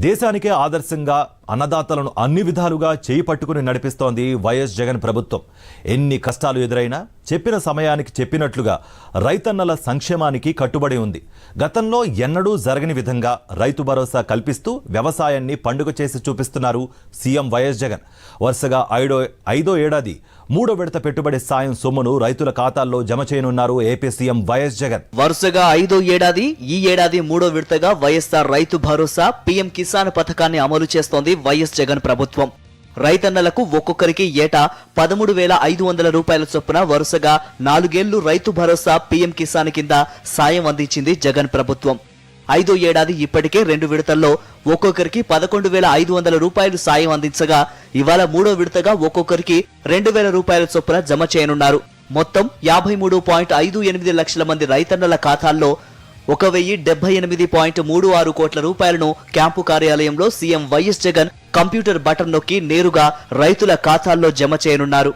దేశానికే ఆదర్శంగా అన్నదాతలను అన్ని విధాలుగా చేయి పట్టుకుని నడిపిస్తోంది వైఎస్ జగన్ ప్రభుత్వం. ఎన్ని కష్టాలు ఎదురైనా చెప్పిన సమయానికి చెప్పినట్లుగా రైతన్నల సంక్షేమానికి కట్టుబడి ఉంది. గతంలో ఎన్నడూ జరగని విధంగా రైతు భరోసా కల్పిస్తూ వ్యవసాయాన్ని పండుగ చేసి చూపిస్తున్నారు సీఎం వైఎస్ జగన్. వరుసగా ఐదో ఏడాది మూడో విడత పెట్టుబడి సాయం సొమ్మును రైతుల ఖాతాల్లో జమ చేయనున్నారు ఏపీ సీఎం వైఎస్ జగన్. వరుసగా ఐదో ఏడాది, ఈ ఏడాది మూడో విడతగా వైఎస్ఆర్ రైతు భరోసా పీఎం కిసాన్ పథకాన్ని అమలు చేస్తోంది వైఎస్ జగన్ ప్రభుత్వం. రైతన్నలకు ఒక్కొక్కరికి ఏటా 13,500 రూపాయల చొప్పున వరుసగా 4 ఏళ్లు రైతు భరోసా పీఎం కిసాన్ కింద సాయం అందించింది జగన్ ప్రభుత్వం. ఐదో ఏడాది ఇప్పటికే 2 విడతల్లో ఒక్కొక్కరికి 11,500 రూపాయలు సాయం అందించగా ఇవాళ మూడో విడతగా ఒక్కొక్కరికి 2,000 రూపాయల చొప్పున జమ చేయనున్నారు. మొత్తం 53.58 లక్షల మంది రైతన్నల ఖాతాల్లో 1,078.36 కోట్ల రూపాయలను క్యాంపు కార్యాలయంలో CM YS Jagan computer button నొక్కి నేరుగా రైతుల ఖాతాల్లో జమ చేయనున్నారు.